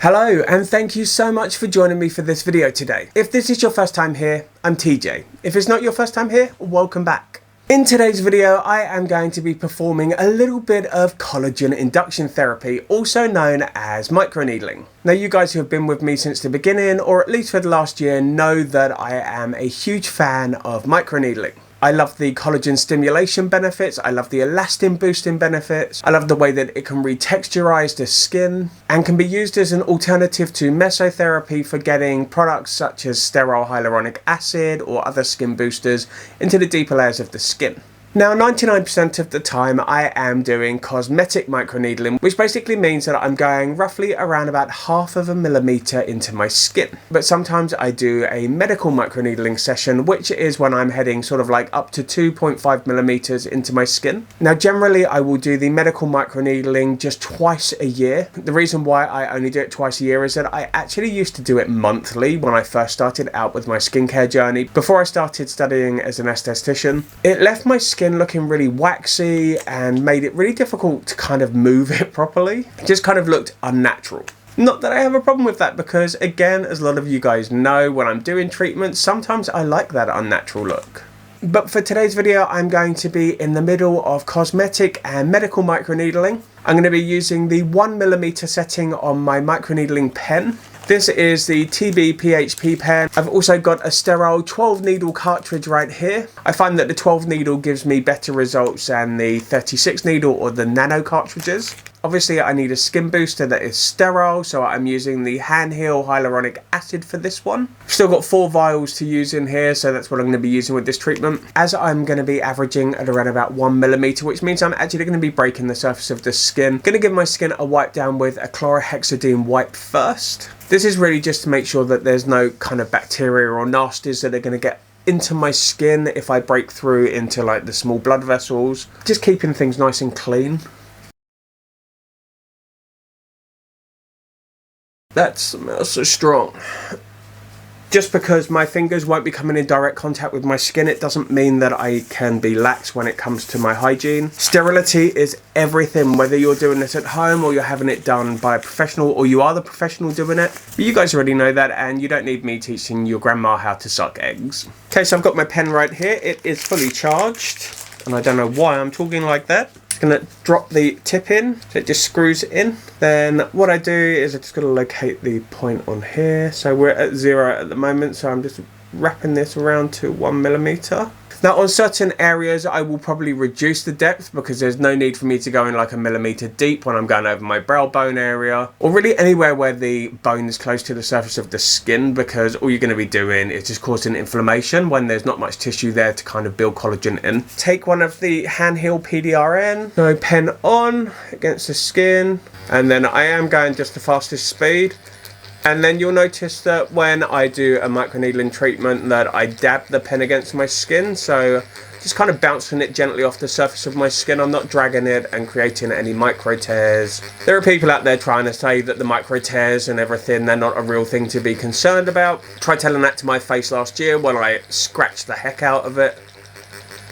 Hello, and thank you so much for joining me for this video today. If this is your first time here, I'm TJ. If it's not your first time here, welcome back. In today's video, I am going to be performing a little bit of collagen induction therapy, also known as microneedling. Now, you guys who have been with me since the beginning, or at least for the last year, know that I am a huge fan of microneedling. I love the collagen stimulation benefits, I love the elastin boosting benefits, I love the way that it can retexturize the skin and can be used as an alternative to mesotherapy for getting products such as sterile hyaluronic acid or other skin boosters into the deeper layers of the skin. Now, 99% of the time I am doing cosmetic microneedling, which basically means that I'm going roughly around about 1/2 millimeter into my skin. But sometimes I do a medical microneedling session, which is when I'm heading sort of like up to 2.5 millimeters into my skin. Now, generally I will do the medical microneedling just twice a year. The reason why I only do it twice a year is that I actually used to do it monthly when I first started out with my skincare journey. Before I started studying as an esthetician, it left my skin looking really waxy and made it really difficult to kind of move it properly. It just kind of looked unnatural. Not that I have a problem with that, because again, as a lot of you guys know, when I'm doing treatments, sometimes I like that unnatural look. But for today's video, I'm going to be in the middle of cosmetic and medical microneedling. I'm going to be using the 1 millimeter setting on my microneedling pen. This is the TB-PHP pen. I've also got a sterile 12 needle cartridge right here. I find that the 12 needle gives me better results than the 36 needle or the nano cartridges. Obviously, I need a skin booster that is sterile, so I'm using the Handheal hyaluronic acid for this one. I've still got 4 vials to use in here, so that's what I'm going to be using with this treatment. As I'm going to be averaging at around about 1 millimeter, which means I'm actually going to be breaking the surface of the skin. Going to give my skin a wipe down with a chlorhexidine wipe first. This is really just to make sure that there's no kind of bacteria or nasties that are going to get into my skin if I break through into like the small blood vessels. Just keeping things nice and clean. That smells so strong. Just because my fingers won't be coming in direct contact with my skin, it doesn't mean that I can be lax when it comes to my hygiene. Sterility is everything, whether you're doing this at home or you're having it done by a professional or you are the professional doing it. But you guys already know that, and you don't need me teaching your grandma how to suck eggs. Okay, so I've got my pen right here. It is fully charged, and I don't know why I'm talking like that. Going to drop the tip in, so it just screws in. Then what I do is I just got to locate the point on here. So we're at 0 at the moment, so I'm just wrapping this around to 1 millimeter. Now, on certain areas I will probably reduce the depth, because there's no need for me to go in like 1 millimeter deep when I'm going over my brow bone area, or really anywhere where the bone is close to the surface of the skin, because all you're going to be doing is just causing inflammation when there's not much tissue there to kind of build collagen in. Take one of the Handheal PDRN, so pen on against the skin, and then I am going just the fastest speed. And then you'll notice that when I do a microneedling treatment that I dab the pen against my skin, so just kind of bouncing it gently off the surface of my skin. I'm not dragging it and creating any micro tears. There are people out there trying to say that the micro tears and everything, they're not a real thing to be concerned about. Tried telling that to my face last year when I scratched the heck out of it.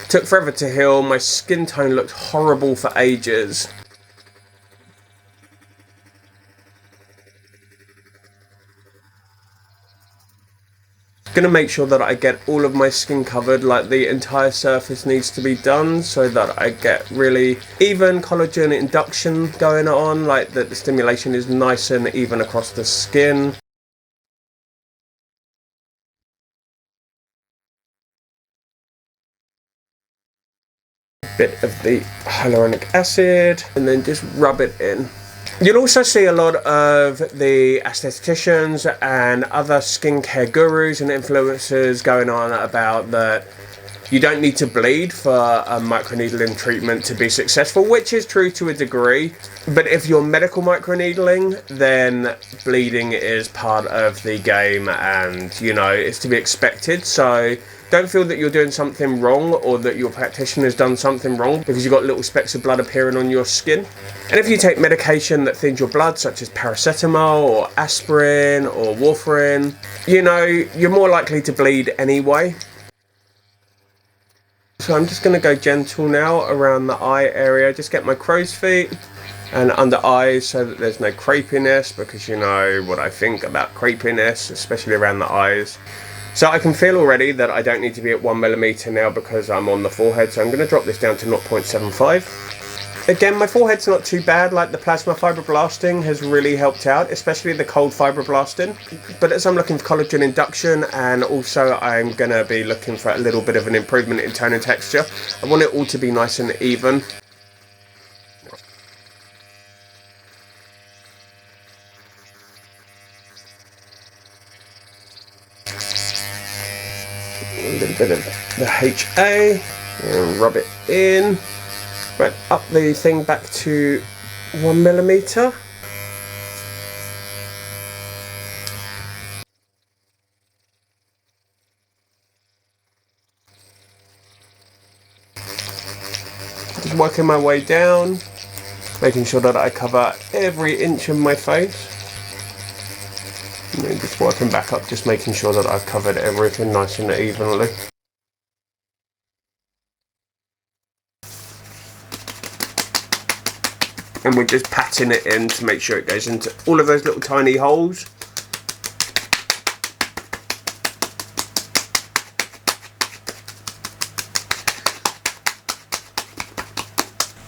Took forever to heal. My skin tone looked horrible for ages. Going to make sure that I get all of my skin covered, like the entire surface needs to be done, so that I get really even collagen induction going on, like that the stimulation is nice and even across the skin. Bit of the hyaluronic acid, and then just rub it in. You'll also see a lot of the estheticians and other skincare gurus and influencers going on about that you don't need to bleed for a microneedling treatment to be successful, which is true to a degree. But if you're medical microneedling, then bleeding is part of the game, and you know, it's to be expected. So don't feel that you're doing something wrong or that your practitioner has done something wrong because you've got little specks of blood appearing on your skin. And if you take medication that thins your blood, such as paracetamol or aspirin or warfarin, you know, you're more likely to bleed anyway. So I'm just going to go gentle now around the eye area, just get my crow's feet, and under eyes so that there's no crepiness, because you know what I think about crepiness, especially around the eyes. So I can feel already that I don't need to be at 1mm now because I'm on the forehead, so I'm going to drop this down to 0.75. Again, my forehead's not too bad, like the plasma fibroblasting has really helped out, especially the cold fibroblasting. But as I'm looking for collagen induction, and also I'm going to be looking for a little bit of an improvement in tone and texture, I want it all to be nice and even. A little bit of the HA and rub it in. Right, up the thing back to 1mm. Just working my way down, making sure that I cover every inch of my face. And then just working back up, just making sure that I've covered everything nice and evenly. And we're just patting it in to make sure it goes into all of those little tiny holes.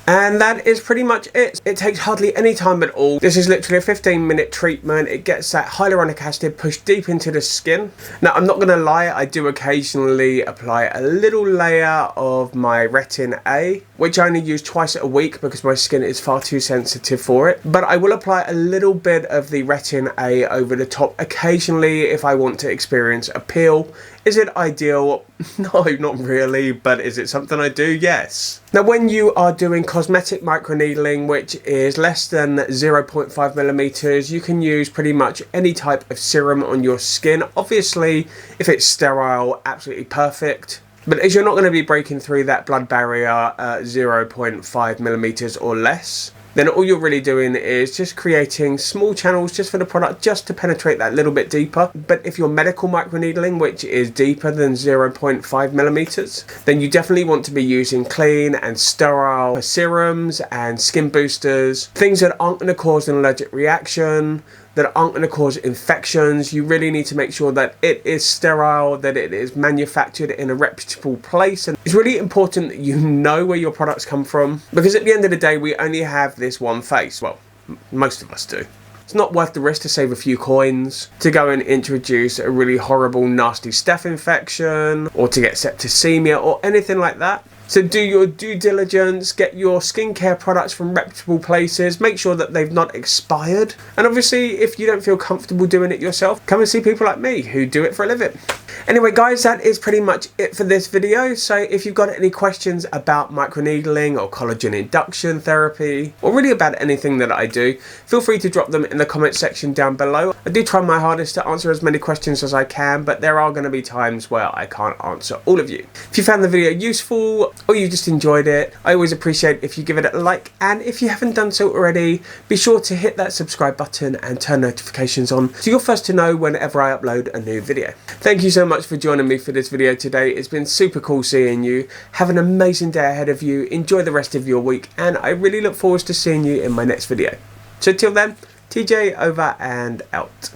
And that is pretty much it. It takes hardly any time at all. This is literally a 15-minute treatment. It gets that hyaluronic acid pushed deep into the skin. Now, I'm not going to lie, I do occasionally apply a little layer of my Retin A, which I only use twice a week because my skin is far too sensitive for it. But I will apply a little bit of the Retin A over the top occasionally if I want to experience a peel. Is it ideal? No, not really, but is it something I do? Yes. Now, when you are doing cosmetic microneedling, which is less than 0.5mm, you can use pretty much any type of serum on your skin. Obviously, if it's sterile, absolutely perfect. But as you're not going to be breaking through that blood barrier at 0.5mm or less, then all you're really doing is just creating small channels just for the product, just to penetrate that little bit deeper. But if you're medical microneedling, which is deeper than 0.5mm, then you definitely want to be using clean and sterile serums and skin boosters, things that aren't going to cause an allergic reaction, that aren't going to cause infections. You really need to make sure that it is sterile, that it is manufactured in a reputable place. And it's really important that you know where your products come from, because at the end of the day, we only have this one face. Well, most of us do. It's not worth the risk to save a few coins to go and introduce a really horrible, nasty staph infection, or to get septicemia or anything like that. So do your due diligence, get your skincare products from reputable places, make sure that they've not expired. And obviously, if you don't feel comfortable doing it yourself, come and see people like me who do it for a living. Anyway guys, that is pretty much it for this video. So if you've got any questions about microneedling or collagen induction therapy, or really about anything that I do, feel free to drop them in the comment section down below. I do try my hardest to answer as many questions as I can, but there are going to be times where I can't answer all of you. If you found the video useful, or you just enjoyed it, I always appreciate if you give it a like, and if you haven't done so already, be sure to hit that subscribe button and turn notifications on so you're first to know whenever I upload a new video. Thank you so much for joining me for this video today. It's been super cool seeing you. Have an amazing day ahead of you. Enjoy the rest of your week, and I really look forward to seeing you in my next video. So till then, TJ over and out.